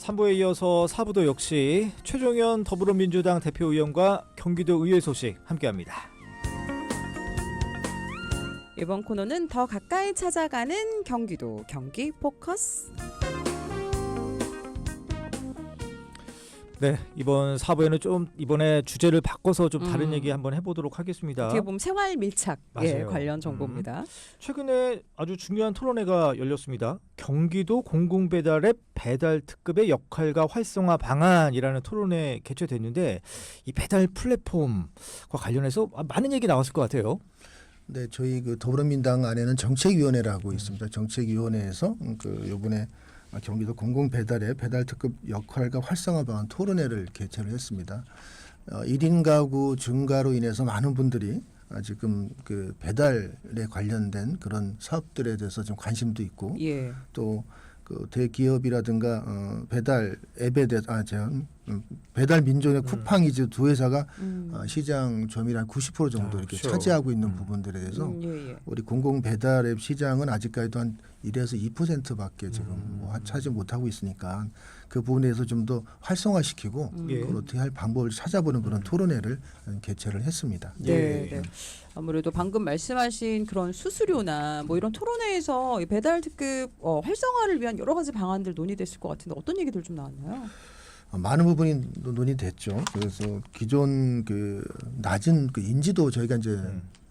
3부에 이어서 4부도 역시 최종현 더불어민주당 대표의원과 경기도 의회 소식 함께합니다. 이번 코너는 더 가까이 찾아가는 경기도 경기 포커스. 네, 이번 4부에는 좀 이번에 주제를 바꿔서 좀 다른 얘기 한번 해보도록 하겠습니다. 어떻게 보면 생활 밀착 맞아요. 관련 정보입니다. 최근에 아주 중요한 토론회가 열렸습니다. 경기도 공공배달앱 배달 특급의 역할과 활성화 방안이라는 토론회 개최됐는데 이 배달 플랫폼과 관련해서 많은 얘기 나왔을 것 같아요. 네, 저희 그 더불어민주당 안에는 정책위원회라고 있습니다. 정책위원회에서 요번에 경기도 공공배달의 배달특급 역할과 활성화 방안 토론회를 개최를 했습니다. 1인 가구 증가로 인해서 많은 분들이 지금 그 배달에 관련된 그런 사업들에 대해서 좀 관심도 있고 또 그 대기업이라든가 배달 앱에 대해서 배달 민족의 쿠팡이즈 두 회사가 시장 점유율 한 90% 정도 이렇게 그렇죠. 차지하고 있는 부분들에 대해서 우리 공공 배달 앱 시장은 아직까지도 한 1에서 2%밖에 지금 차지 못하고 있으니까 그 부분에 대해서 좀 더 활성화시키고 그걸 어떻게 할 방법을 찾아보는 그런 토론회를 개최를 했습니다. 네. 아무래도 방금 말씀하신 그런 수수료나 뭐 이런 토론회에서 이 배달 특급 활성화를 위한 여러 가지 방안들 논의됐을 것 같은데 어떤 얘기들 좀 나왔나요? 많은 부분이 논의됐죠. 그래서 기존 그 낮은 그 인지도 저희가 이제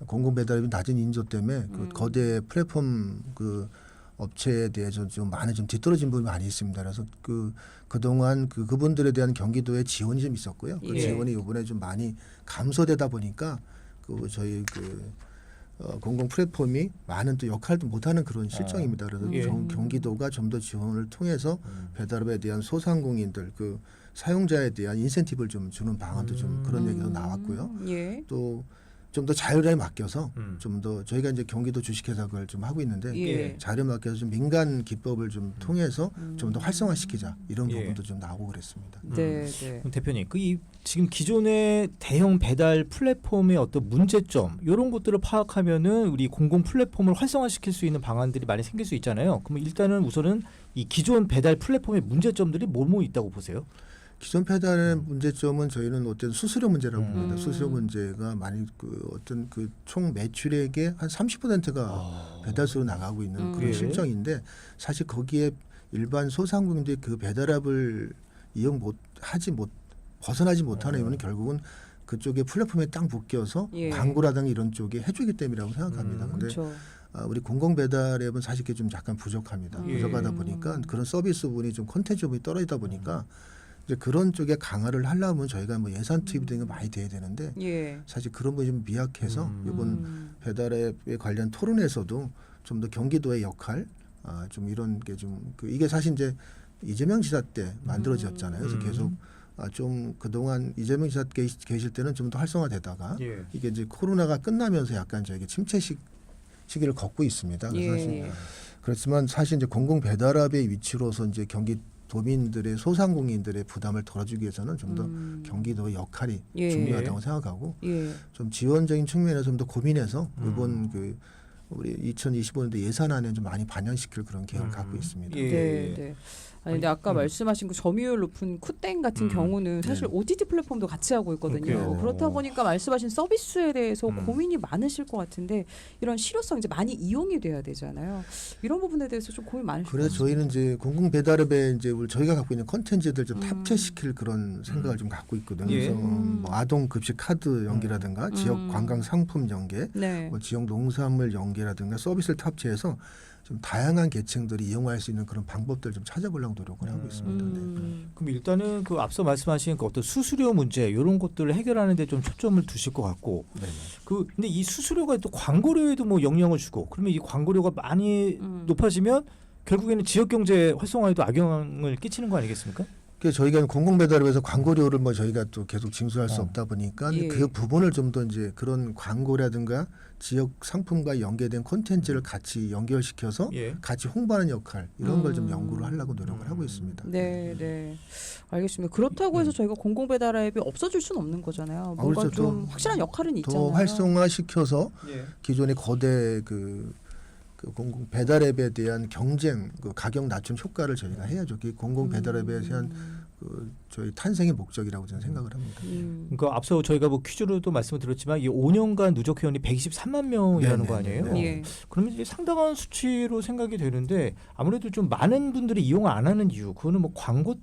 공공 배달앱이 낮은 인지도 때문에 그 거대 플랫폼 그 업체에 대해서 좀 많은 좀 뒤떨어진 부분이 많이 있습니다. 그래서 그동안 그분들에 대한 경기도의 지원이 좀 있었고요. 그 지원이 이번에 좀 많이 감소되다 보니까 저희 공공 플랫폼이 많은 또 역할도 못하는 그런 실정입니다. 그래서 경기도가 좀 더 지원을 통해서 배달업에 대한 소상공인들 그 사용자에 대한 인센티브를 좀 주는 방안도 좀 그런 얘기도 나왔고요. 또 좀 더 자율에 맡겨서 좀 더 저희가 이제 경기도 주식회사 그걸 좀 하고 있는데 자율에 맡겨서 좀 민간 기법을 좀 통해서 좀 더 활성화시키자 이런 부분도 좀 나오고 그랬습니다. 네. 그럼 대표님, 지금 기존의 대형 배달 플랫폼의 어떤 문제점 이런 것들을 파악하면은 우리 공공 플랫폼을 활성화시킬 수 있는 방안들이 많이 생길 수 있잖아요. 그러면 일단은 우선은 이 기존 배달 플랫폼의 문제점들이 뭐 있다고 보세요? 기존 배달의 문제점은 저희는 어떤 수수료 문제라고 봅니다. 수수료 문제가 많이 어떤 총 매출액의 한 30%가 배달수로 나가고 있는 그런 실정인데 사실 거기에 일반 소상공인들이 그 배달앱을 벗어나지 못하는 이유는 결국은 그쪽에 플랫폼에 딱 묶여서 광고라든가 이런 쪽에 해주기 때문이라고 생각합니다. 그런데 우리 공공 배달앱은 사실 그게 좀 약간 부족합니다. 부족하다 보니까 그런 서비스 부분이 좀 콘텐츠 부분이 떨어지다 보니까 이제 그런 쪽에 강화를 하려면 저희가 뭐 예산 투입 등이 많이 돼야 되는데 사실 그런 부분이 좀 미약해서 이번 배달앱에 관련 토론에서도 좀 더 경기도의 역할 좀 이런 게 좀 이게 사실 이제 이재명 지사 때 만들어졌잖아요. 그래서 계속 좀 그동안 이재명 지사 계실 때는 좀 더 활성화되다가 이게 이제 코로나가 끝나면서 약간 저에게 침체 시기를 걷고 있습니다. 그래서 그렇지만 사실 이제 공공 배달앱의 위치로서 이제 도민들의 소상공인들의 부담을 덜어주기 위해서는 좀 더 경기도의 역할이 중요하다고 생각하고 좀 지원적인 측면에서 좀 더 고민해서 이번 우리 2025년도 예산안에 좀 많이 반영시킬 그런 계획을 갖고 있습니다. 아니 근데 아까 말씀하신 그 점유율 높은 쿠땡 같은 경우는 사실 OTT 플랫폼도 같이 하고 있거든요. 그렇다 보니까 말씀하신 서비스에 대해서 고민이 많으실 것 같은데 이런 실효성 이제 많이 이용이 돼야 되잖아요. 이런 부분에 대해서 좀 고민 많으실 것 같아요. 그래서 저희는 이제 공공 배달앱에 이제 저희가 갖고 있는 콘텐츠들 좀 탑재시킬 그런 생각을 좀 갖고 있거든요. 그래서 뭐 아동 급식 카드 연계라든가 지역 관광 상품 연계, 뭐 지역 농산물 연계라든가 서비스를 탑재해서 좀 다양한 계층들이 이용할 수 있는 그런 방법들을 좀 찾아보려고 노력을 하고 있습니다. 그럼 일단은 앞서 말씀하신 어떤 수수료 문제 이런 것들을 해결하는 데 좀 초점을 두실 것 같고 근데 이 수수료가 또 광고료에도 뭐 영향을 주고 그러면 이 광고료가 많이 높아지면 결국에는 지역 경제 활성화에도 악영향을 끼치는 거 아니겠습니까? 그래서 저희가 공공 배달앱에서 광고료를 뭐 저희가 또 계속 징수할 수 없다 보니까 그 부분을 좀 더 이제 그런 광고라든가 지역 상품과 연계된 콘텐츠를 같이 연결시켜서 같이 홍보하는 역할 이런 걸 좀 연구를 하려고 노력을 하고 있습니다. 네. 알겠습니다. 그렇다고 해서 저희가 공공 배달 앱이 없어질 수는 없는 거잖아요. 뭔가 그렇죠. 좀 확실한 역할은 있잖아요. 더 활성화시켜서 기존의 거대 그 그 공공 배달 앱에 대한 경쟁, 그 가격 낮춤 효과를 저희가 해야죠. 그 공공 배달 앱에 대한 그 저희 탄생의 목적이라고 저는 생각을 합니다. 그러니까 앞서 저희가 뭐 퀴즈로도 말씀을 드렸지만 이 5년간 누적 회원이 123만 명이라는 거 아니에요? 예. 그러면 이제 상당한 수치로 생각이 되는데 아무래도 좀 많은 분들이 이용 안 하는 이유, 그거는 뭐 광고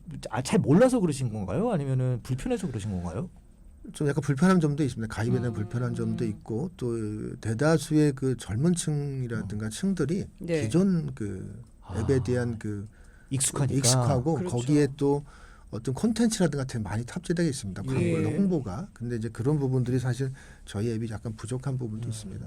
잘 몰라서 그러신 건가요? 아니면은 불편해서 그러신 건가요? 좀 약간 불편한 점도 있습니다. 가입에 대한 불편한 점도 있고 또 대다수의 그 젊은 층이라든가 층들이 네. 기존 그 앱에 대한 그 익숙하니까. 익숙하고 그렇죠. 거기에 또 어떤 콘텐츠라든가 같은 많이 탑재되어 있습니다. 광고나 예. 홍보가. 근데 이제 그런 부분들이 사실 저희 앱이 약간 부족한 부분도 있습니다.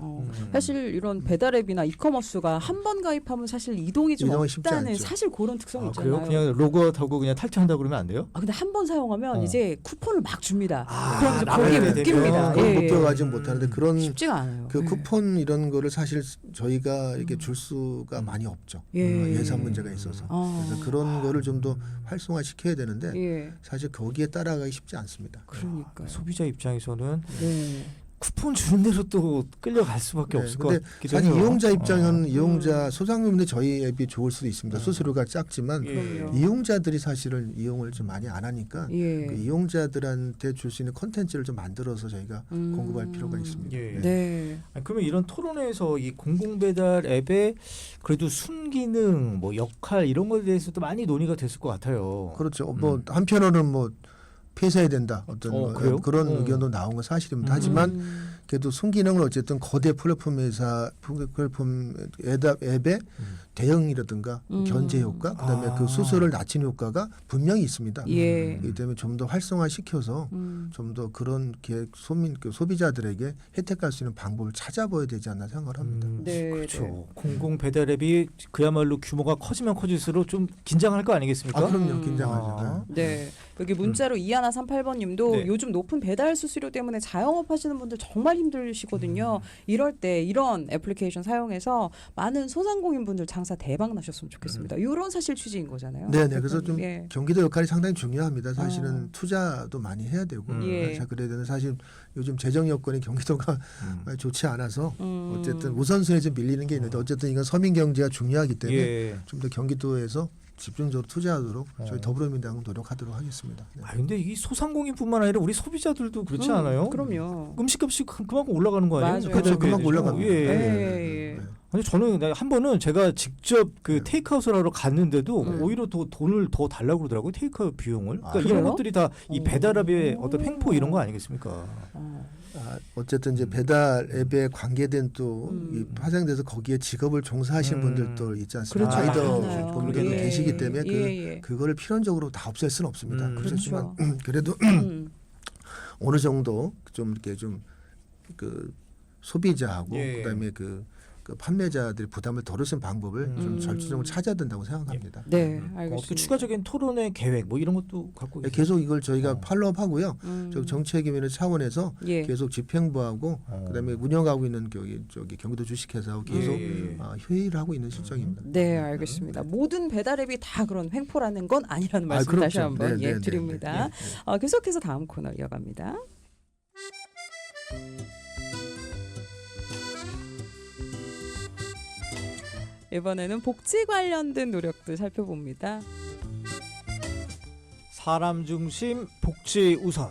사실 이런 배달 앱이나 이커머스가 한 번 가입하면 사실 이동이 좀 이동이 쉽지 없다는 않죠. 사실 그런 특성이 아, 있잖아요. 그래요? 그냥 로그아웃하고 그냥 탈퇴한다 그러면 안 돼요? 아 근데 한 번 사용하면 이제 쿠폰을 막 줍니다. 아, 그럼 이제 나가야 거기에 되면. 묶입니다. 그걸 예, 예. 목표가지 못하는데 그런 쉽지가 않아요. 그 예. 쿠폰 이런 거를 사실 저희가 이렇게 줄 수가 많이 없죠. 예. 예산 문제가 있어서. 아. 그래서 그런 거를 좀 더 활성화시켜야 되는데 예. 사실 거기에 따라가기 쉽지 않습니다. 그러니까요. 소비자 입장에서는 네. 쿠폰 주는 대로 또 끌려갈 수밖에 없을 것 근데 같기도 사실 해요. 이용자 입장은 이용자 소상공인들 저희 앱이 좋을 수도 있습니다. 수수료가 작지만 예. 그럼요. 이용자들이 사실은 이용을 좀 많이 안 하니까 예. 그 이용자들한테 줄 수 있는 콘텐츠를 좀 만들어서 저희가 공급할 필요가 있습니다. 예. 네. 아니, 그러면 이런 토론회에서 이 공공배달 앱의 그래도 순기능, 뭐 역할 이런 것에 대해서도 많이 논의가 됐을 것 같아요. 그렇죠. 뭐 한편으로는 뭐 폐쇄해야 된다 어떤 그래요? 그런 의견도 나온 건 사실입니다. 하지만 그래도 순기능은 어쨌든 거대 플랫폼 앱의 대응이라든가 견제 효과, 그다음에 그 수수료를 낮추는 효과가 분명히 있습니다. 예. 그렇기 때문에 좀 더 활성화시켜서 좀 더 그런 소비자들에게 혜택할 수 있는 방법을 찾아봐야 되지 않나 생각을 합니다. 네. 그렇죠. 공공 배달 앱이 그야말로 규모가 커지면 커질수록 좀 긴장할 거 아니겠습니까? 아 그럼요, 긴장하죠. 네. 여기 문자로 2138번님도 네. 요즘 높은 배달 수수료 때문에 자영업 하시는 분들 정말 힘드시거든요. 이럴 때 이런 애플리케이션 사용해서 많은 소상공인 분들 장사 대박 나셨으면 좋겠습니다. 이런 사실 취지인 거잖아요. 네네. 그래서 좀 예. 경기도 역할이 상당히 중요합니다. 사실은 투자도 많이 해야 되고 예. 자 그래야 되는 사실 요즘 재정 여건이 경기도가 많이 좋지 않아서 어쨌든 우선순위에 좀 밀리는 게 있는데 어쨌든 이건 서민 경제가 중요하기 때문에 예. 좀 더 경기도에서 집중적으로 투자하도록 저희 더불어민주당은 노력하도록 하겠습니다. 네. 아 근데 이 소상공인뿐만 아니라 우리 소비자들도 그렇지 않아요? 그럼요. 음식값이 그만큼 올라가는 거 아니에요? 맞아요. 그렇죠. 그만큼 되죠. 올라갑니다. 예. 예. 아니 저는 한 번은 제가 직접 그 테이크아웃을 하러 갔는데도 오히려 더 돈을 더 달라고 그러더라고요. 테이크아웃 비용을. 그러니까 이런 그래요? 것들이 다 이 배달앱의 어떤 횡포 이런 거 아니겠습니까? 어쨌든 이제 배달 앱에 관계된 또 이 파생돼서 거기에 직업을 종사하시는 분들도 있지 않습니까? 그렇죠. 아이더 많아요. 분들도 예. 계시기 때문에 예. 그거를 필연적으로 다 없앨 수는 없습니다. 그렇죠. 그래도 어느 정도 좀 이렇게 좀 그 소비자하고 예. 그다음에 그 판매자들이 부담을 덜으신 방법을 좀 절충적으로 찾아야 된다고 생각합니다. 네, 어떻게 알겠습니다. 추가적인 토론회 계획 뭐 이런 것도 갖고 계세요? 계속 이걸 저희가 팔로우하고요. 저 정책위원회 차원에서 예. 계속 집행부하고 그다음에 운영하고 있는 저기 경기도 주식회사하고 계속 예. 회의를 하고 있는 실정입니다. 네, 알겠습니다. 모든 배달앱이 다 그런 횡포라는 건 아니라는 말씀 그렇죠. 다시 한번 네, 네, 드립니다. 네, 계속해서 다음 코너 이어갑니다. 이번에는 복지 관련된 노력들 살펴봅니다. 사람 중심 복지 우선.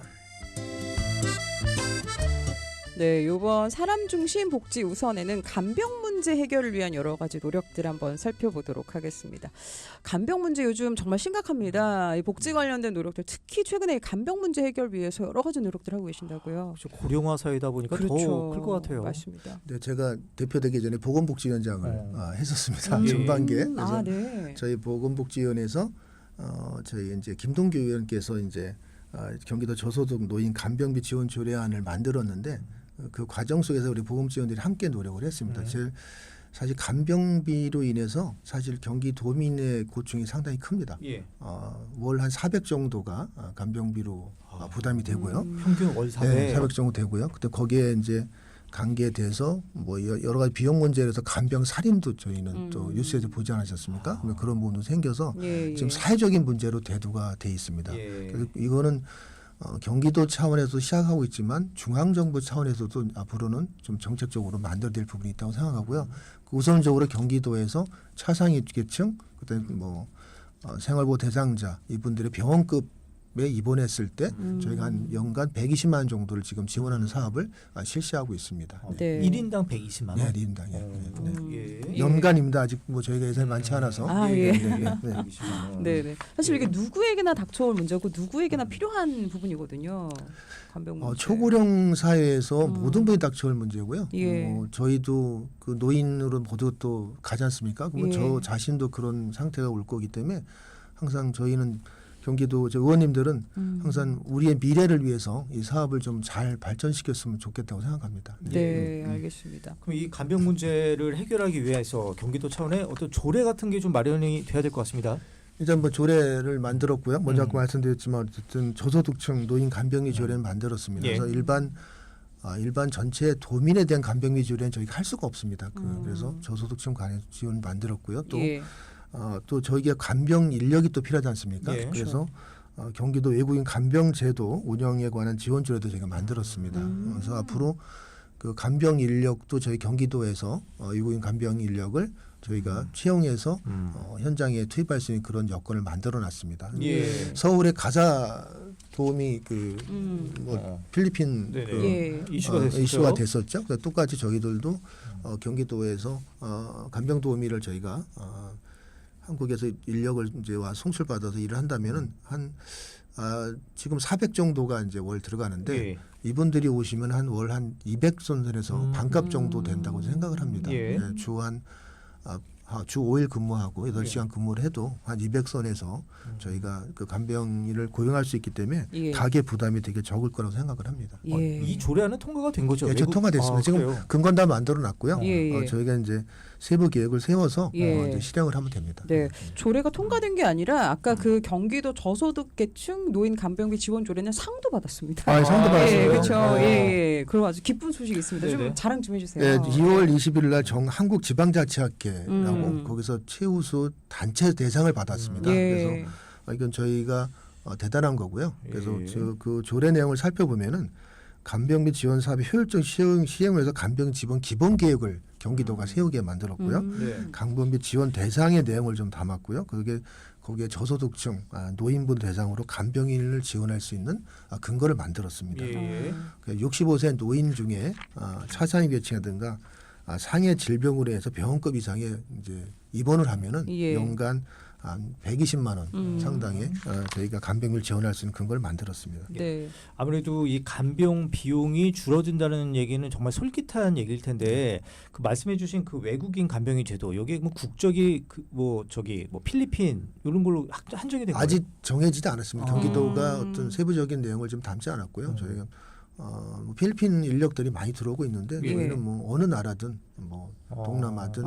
네, 이번 사람 중심 복지 우선에는 간병 문제 해결을 위한 여러 가지 노력들 한번 살펴보도록 하겠습니다. 간병 문제 요즘 정말 심각합니다. 이 복지 관련된 노력들, 특히 최근에 간병 문제 해결 위해서 여러 가지 노력들 하고 계신다고요. 그렇죠. 고령화 사회다 보니까 더 클 것 같아요. 맞습니다. 네, 제가 대표되기 전에 보건복지위원장을 했었습니다. 예. 전반기에. 그래서 네. 저희 보건복지위원회에서 저희 이제 김동규 의원께서 이제 경기도 저소득 노인 간병비 지원 조례안을 만들었는데 그 과정 속에서 우리 보건복지위원들이 함께 노력을 했습니다. 사실 간병비로 인해서 사실 경기도민의 고충이 상당히 큽니다. 예. 월 한 400 정도가 간병비로 부담이 되고요. 평균 월 400. 네, 400 정도 되고요. 그때 거기에 이제 관계돼서 뭐 여러 가지 비용 문제에서 간병 살인도 저희는 또 뉴스에서 보지 않으셨습니까? 그러면 그런 부분도 생겨서 예, 지금 사회적인 문제로 대두가 돼 있습니다. 예. 그래서 이거는 경기도 차원에서 시작하고 있지만 중앙정부 차원에서도 앞으로는 좀 정책적으로 만들어질 부분이 있다고 생각하고요. 우선적으로 경기도에서 차상위계층, 그다음에 뭐 생활보호 대상자 이분들의 병원급에 입원했을 때 저희가 한 연간 120만 원 정도를 지금 지원하는 사업을 실시하고 있습니다. 네. 1인당 120만 원. 네, 1인당이요. 예. 연간입니다. 아직 뭐 저희가 예산이 많지 않아서. 네. 사실 이게 누구에게나 닥쳐올 문제고 누구에게나 필요한 부분이거든요. 간병 문제. 초고령 사회에서 모든 분이 닥쳐올 문제고요. 예. 저희도 그 노인으로 모두 또 가지 않습니까? 그러면 저 자신도 그런 상태가 올 거기 때문에 항상 저희는 경기도 의원님들은 항상 우리의 미래를 위해서 이 사업을 좀 잘 발전시켰으면 좋겠다고 생각합니다. 네, 알겠습니다. 그럼 이 간병 문제를 해결하기 위해서 경기도 차원의 어떤 조례 같은 게 좀 마련이 돼야 될 것 같습니다. 이제 뭐 조례를 만들었고요. 먼저 아까 말씀드렸지만 어쨌든 저소득층 노인 간병비 조례를 만들었습니다. 그래서 일반 전체 도민에 대한 간병비 조례는 저희가 할 수가 없습니다. 그래서 저소득층 간의 지원 만들었고요. 또 저희가 간병 인력이 또 필요하지 않습니까? 그래서 경기도 외국인 간병 제도 운영에 관한 지원조례도 저희가 만들었습니다. 그래서 앞으로 그 간병 인력도 저희 경기도에서 외국인 간병 인력을 저희가 채용해서 현장에 투입할 수 있는 그런 여건을 만들어놨습니다. 서울의 가사 도우미 필리핀 이슈가 됐었죠. 그래서 똑같이 저희들도 경기도에서 간병 도우미를 저희가 한국에서 인력을 이제 와 송출받아서 일을 한다면은 지금 400 정도가 이제 월 들어가는데 이분들이 오시면 한 월 한 200 선에서 반값 정도 된다고 생각을 합니다. 주 5일 근무하고 8시간 근무를 해도 한 200선에서 저희가 그 간병인을 고용할 수 있기 때문에 가계 부담이 되게 적을 거라고 생각을 합니다. 이 조례안은 통과가 된 거죠? 네, 통과됐습니다. 지금 근건 다 만들어 놨고요. 저희가 이제 세부 계획을 세워서 이제 실행을 하면 됩니다. 네, 조례가 통과된 게 아니라 아까 그 경기도 저소득계층 노인 간병비 지원 조례는 상도 받았습니다. 상도 받았어요. 그렇죠. 그럼 아주 기쁜 소식이 있습니다. 좀 자랑 좀 해주세요. 네, 2월 20일 날 한국지방자치학회라고 거기서 최우수 단체 대상을 받았습니다. 그래서 이건 저희가 대단한 거고요. 그래서 그 조례 내용을 살펴보면은 간병비 지원 사업의 효율적 시행을 위해서 간병 지원 기본 계획을 경기도가 세우게 만들었고요. 간병비 지원 대상의 내용을 좀 담았고요. 거기에 저소득층 노인분 대상으로 간병인을 지원할 수 있는 근거를 만들었습니다. 65세 노인 중에 차상위 계층이라든가 상해 질병으로 해서 병원급 이상의 이제 입원을 하면은 연간 한 120만 원 상당의 저희가 간병비를 지원할 수 있는 근거를 만들었습니다. 아무래도 이 간병 비용이 줄어든다는 얘기는 정말 솔깃한 얘기일 텐데 그 말씀해주신 그 외국인 간병인 제도 여기 뭐 국적이 뭐 필리핀 이런 걸로 한정이 된 거예요? 아직 정해지지 않았습니다. 경기도가 어떤 세부적인 내용을 좀 담지 않았고요. 저희가 필리핀 인력들이 많이 들어오고 있는데 저희는 뭐 어느 나라든 뭐 동남아든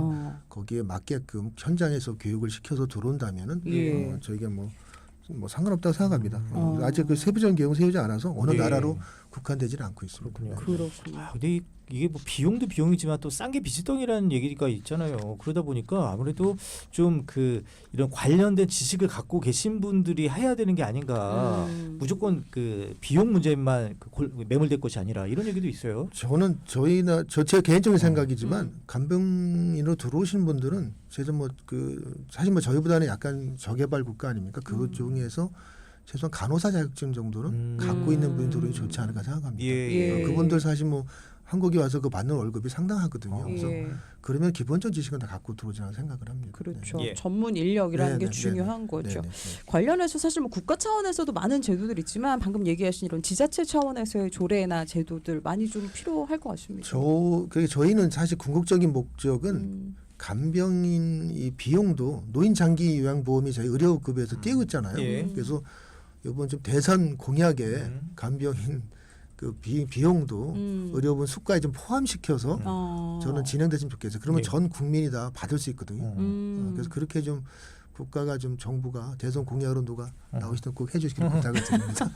거기에 맞게끔 현장에서 교육을 시켜서 들어온다면은 저희가 뭐 상관없다고 생각합니다. 아직 그 세부적인 계획을 세우지 않아서 어느 나라로 국한되지는 않고 있습니다. 그렇군요. 근데 이게 뭐 비용도 비용이지만 또 싼 게 비지덩이라는 얘기가 있잖아요. 그러다 보니까 아무래도 좀 이런 관련된 지식을 갖고 계신 분들이 해야 되는 게 아닌가. 무조건 그 비용 문제만 매몰될 것이 아니라 이런 얘기도 있어요. 저는 제 개인적인 생각이지만 간병인으로 들어오신 분들은 사실 저희보다는 약간 저개발 국가 아닙니까? 그 중에서 최소한 간호사 자격증 정도는 갖고 있는 분이 들어오면 좋지 않을까 생각합니다. 그분들 사실 한국에 와서 받는 월급이 상당하거든요. 그래서 그러면 기본적 지식은 다 갖고 들어오지라고 생각을 합니다. 그렇죠. 전문 인력이라는 게 중요한 거죠. 관련해서 사실 국가 차원에서도 많은 제도들 있지만 방금 얘기하신 이런 지자체 차원에서의 조례나 제도들 많이 좀 필요할 것 같습니다. 저희는 사실 궁극적인 목적은 간병인 이 비용도 노인 장기 요양보험이 저희 의료급여에서 띄고 있잖아요. 그래서 이번 좀 대선 공약에 간병인 그 비용도 의료분 수가에 좀 포함시켜서 저는 진행됐으면 좋겠어요. 그러면 전 국민이 다 받을 수 있거든요. 그래서 그렇게 좀 국가가 좀 정부가 대선 공약으로 누가 나오시면 꼭 해주시기를 부탁을 드립니다.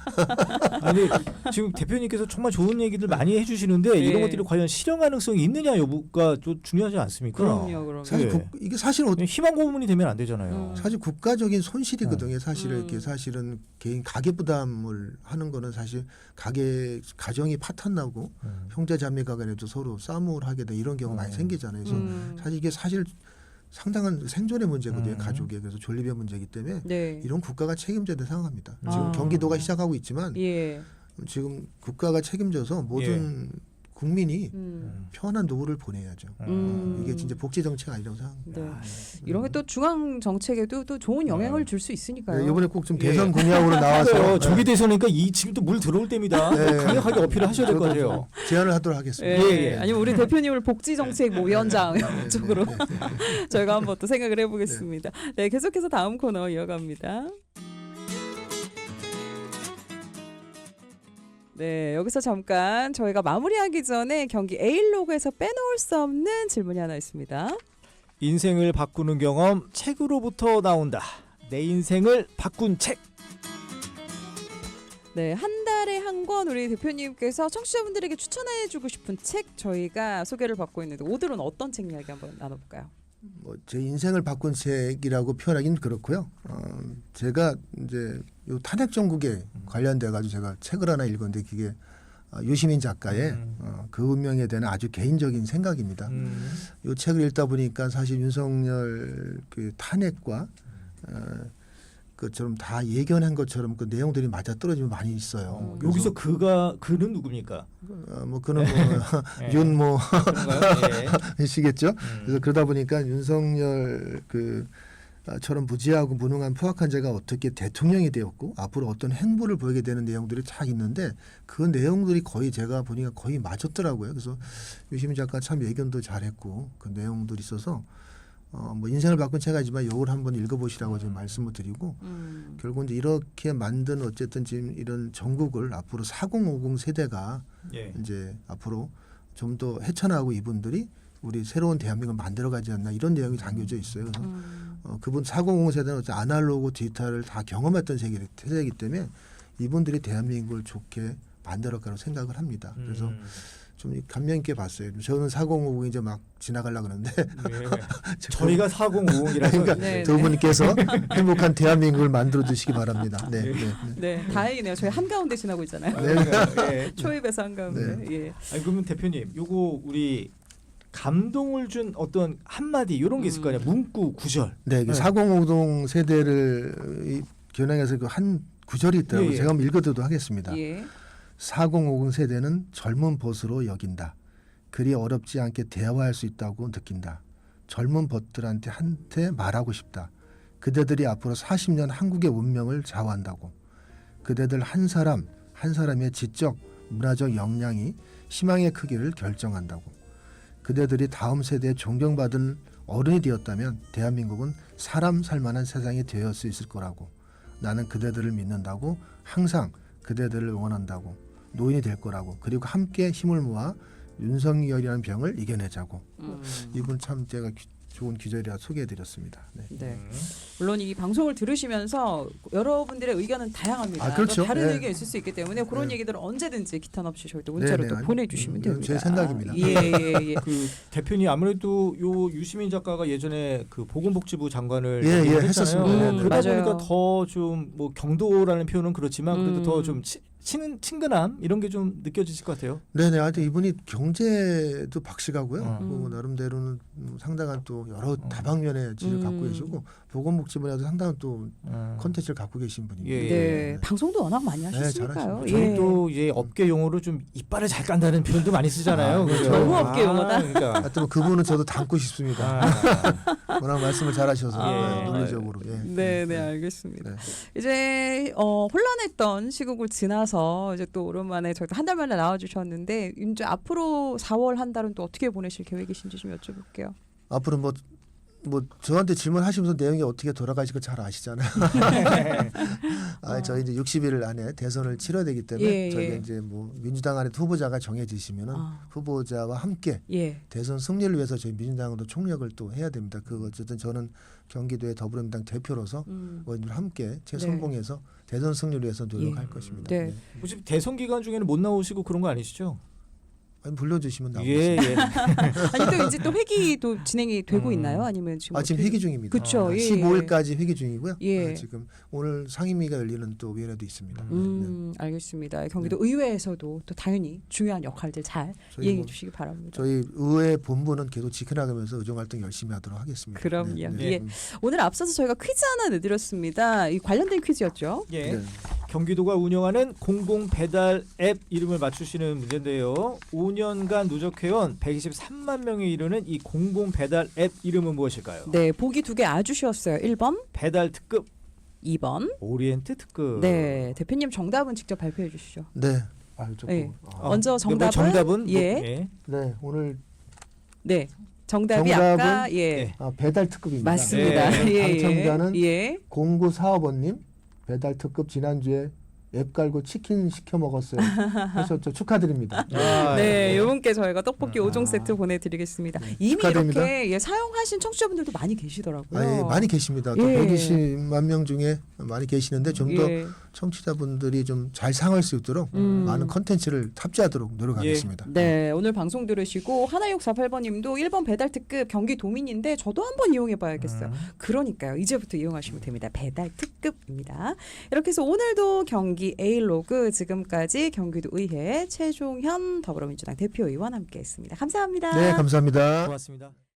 아니 지금 대표님께서 정말 좋은 얘기들 많이 해주시는데 이런 것들이 과연 실현 가능성이 있느냐 여부가 또 중요하지 않습니까? 그럼요. 사실 이게 사실 희망 고문이 되면 안 되잖아요. 사실 국가적인 손실이거든요. 사실 이렇게 사실은 개인 가계 부담을 하는 거는 사실 가정이 파탄 나고 형제 자매가 간에도 서로 싸움을 하게 돼 이런 경우가 많이 생기잖아요. 그래서 사실 이게 사실 상당한 생존의 문제거든요. 가족에. 그래서 존립의 문제이기 때문에 이런 국가가 책임져야 된다고 생각합니다. 지금 경기도가 시작하고 있지만 지금 국가가 책임져서 모든 국민이 편한 노후를 보내야죠. 이게 진짜 복지 정책 아니라고 생각합니다. 이런 게 또 중앙 정책에도 또 좋은 영향을 줄 수 있으니까요. 이번에 꼭 좀 대선 공약으로 나와서 조기 대선이니까 이 지금 또 물 들어올 때입니다. 강력하게 어필을 하셔야 될 것 같아요. 제안을 하도록 하겠습니다. 아니면 우리 대표님을 복지 정책 위원장 쪽으로 저희가 한번 또 생각을 해보겠습니다. 네, 계속해서 다음 코너 이어갑니다. 네, 여기서 잠깐 저희가 마무리하기 전에 경기 에일로그에서 빼놓을 수 없는 질문이 하나 있습니다. 인생을 바꾸는 경험 책으로부터 나온다. 내 인생을 바꾼 책. 네, 한 달에 한 권 우리 대표님께서 청취자분들에게 추천해주고 싶은 책 저희가 소개를 받고 있는데 오늘은 어떤 책 이야기 한번 나눠볼까요? 제 인생을 바꾼 책이라고 표현하기는 그렇고요. 제가 이제 요 탄핵 정국에 관련돼 가지고 제가 책을 하나 읽었는데 그게 유시민 작가의 그 운명에 대한 아주 개인적인 생각입니다. 이 책을 읽다 보니까 사실 윤석열 그 탄핵과 그처럼 다 예견한 것처럼 그 내용들이 맞아 떨어지면 많이 있어요. 여기서 그는 누굽니까? 그는 윤 시겠죠. 그래서 그러다 보니까 윤석열 처럼 무지하고 무능한 포악한 자가 어떻게 대통령이 되었고 앞으로 어떤 행보를 보이게 되는 내용들이 다 있는데 그 내용들이 거의 제가 보니까 거의 맞았더라고요. 그래서 유시민 작가 참 예견도 잘했고 그 내용들이 있어서 인생을 바꾼 책 아니지만 이걸 한번 읽어보시라고 좀 말씀을 드리고 결국 이제 이렇게 만든 어쨌든 지금 이런 전국을 앞으로 4050 세대가 이제 앞으로 좀 더 헤쳐나가고 이분들이 우리 새로운 대한민국을 만들어가지 않나 이런 내용이 담겨져 있어요. 그래서 그분 4050 세대는 아날로그 디지털을 다 경험했던 세대이기 때문에 이분들이 대한민국을 좋게 만들어가라고 생각을 합니다. 그래서 좀 감명 있게 봤어요. 저는 4050 이제 막 지나가려고 그러는데 저희가 4050이라서 그러니까 두 분께서 행복한 대한민국을 만들어 주시기 바랍니다. 네, 다행이네요. 저희 한가운데 지나고 있잖아요. 초입에서 한가운데. 아니, 그러면 대표님, 요거 우리 감동을 준 어떤 한마디 이런 게 있을 거 아니에요. 문구 구절. 네, 4050 세대를 겨냥해서 그 한 구절이 있더라고요. 제가 한번 읽어드리도록 하겠습니다. 4050 세대는 젊은 벗으로 여긴다. 그리 어렵지 않게 대화할 수 있다고 느낀다. 젊은 벗들한테 말하고 싶다. 그대들이 앞으로 40년 한국의 운명을 좌우한다고. 그대들 한 사람 한 사람의 지적, 문화적 역량이 희망의 크기를 결정한다고. 그대들이 다음 세대에 존경받은 어른이 되었다면 대한민국은 사람 살만한 세상이 되었을 수 있을 거라고. 나는 그대들을 믿는다고. 항상 그대들을 응원한다고. 노인이 될 거라고. 그리고 함께 힘을 모아 윤석열이라는 병을 이겨내자고. 이분 참 제가 좋은 기절이라 소개해드렸습니다. 물론 이 방송을 들으시면서 여러분들의 의견은 다양합니다. 그렇죠. 다른 의견이 있을 수 있기 때문에 그런 얘기들은 언제든지 기탄 없이 저희도 문자로 또 보내주시면 됩니다. 제 생각입니다. 그 대표님 아무래도 요 유시민 작가가 예전에 그 보건복지부 장관을 했었습니다. 그러다 보니까 더 좀 뭐 경도라는 표현은 그렇지만 그래도 더 좀 친근함 이런 게 좀 느껴지실 것 같아요. 네네. 하여튼 이분이 경제도 박식하고요. 나름대로는 상당한 또 여러 다방면의 지식을 갖고 계시고 보건복지분야도 상당한 또 컨텐츠를 갖고 계신 분입니다. 방송도 워낙 많이 하셨으니까요. 저희 또 이제 업계 용어로 좀 이빨을 잘 깐다는 표현도 많이 쓰잖아요. 너무 업계 용어다. 그러니까. 하여튼 그분은 저도 닮고 싶습니다. 워낙 말씀을 잘하셔서 논리적으로. 네, 알겠습니다. 이제 혼란했던 시국을 지나서 이제 또 오랜만에 저희도 한 달 만에 나와주셨는데 이제 앞으로 4월 한 달은 또 어떻게 보내실 계획이신지 좀 여쭤볼게요. 앞으로 뭐 뭐 저한테 질문하시면서 내용이 어떻게 돌아가실 거 잘 아시잖아요. 저희 이제 60일 안에 대선을 치러야 되기 때문에 저희가 이제 뭐 민주당 안에 후보자가 정해지시면은 후보자와 함께 대선 승리를 위해서 저희 민주당도 총력을 또 해야 됩니다. 그 어쨌든 저는 경기도의 더불어민주당 대표로서 의원님들 함께 최선봉해서 대선 승리를 위해서 노력할 것입니다. 네. 지금 대선 기간 중에는 못 나오시고 그런 거 아니시죠? 아니, 불러주시면 나오겠습니다. 예. 아니 또 이제 또 회기도 진행이 되고 있나요? 아니면 지금 지금 회기 중입니다. 그렇죠. 15일까지 회기 중이고요. 예. 지금 오늘 상임위가 열리는 또 위원회도 있습니다. 네. 알겠습니다. 경기도 의회에서도 또 당연히 중요한 역할들 잘 이행해 주시기 바랍니다. 저희 의회 본부는 계속 지켜나가면서 의정 활동 열심히 하도록 하겠습니다. 그럼요. 네. 예. 오늘 앞서서 저희가 퀴즈 하나 내드렸습니다. 이 관련된 퀴즈였죠. 예. 네. 경기도가 운영하는 공공 배달 앱 이름을 맞추시는 문제인데요. 5년간 누적회원 123만 명에 이르는 이 공공 배달 앱 이름은 무엇일까요? 네, 보기 두 개 아주 쉬웠어요. 1번, 배달 특급, 2번. 오리엔트 특급. 네, 대표님 정답은 직접 발표해 주시죠. 네. 네. 먼저 정답은 정답은 예. 네, 오늘 네. 정답이 정답은 아까 배달 특급입니다. 맞습니다. 당첨자는 예. 0945번님 배달 특급 지난주에 앱 깔고 치킨 시켜 먹었어요. 하셨죠. 축하드립니다. 네, 이분께 저희가 떡볶이 5종 세트 보내드리겠습니다. 이미 축하드립니다. 이렇게 사용하신 청취자분들도 많이 계시더라고요. 예, 많이 계십니다. 또 120만 명 중에 많이 계시는데 좀 더 청취자분들이 좀 잘 사용할 수 있도록 많은 컨텐츠를 탑재하도록 노력하겠습니다. 네, 오늘 방송 들으시고 하나648번님도 1번 배달 특급 경기 도민인데 저도 한번 이용해봐야겠어요. 그러니까요. 이제부터 이용하시면 됩니다. 배달 특급입니다. 이렇게 해서 오늘도 경기 A로그 지금까지 경기도 의회 최종현 더불어민주당 대표의원 함께했습니다. 감사합니다. 네, 감사합니다. 고맙습니다.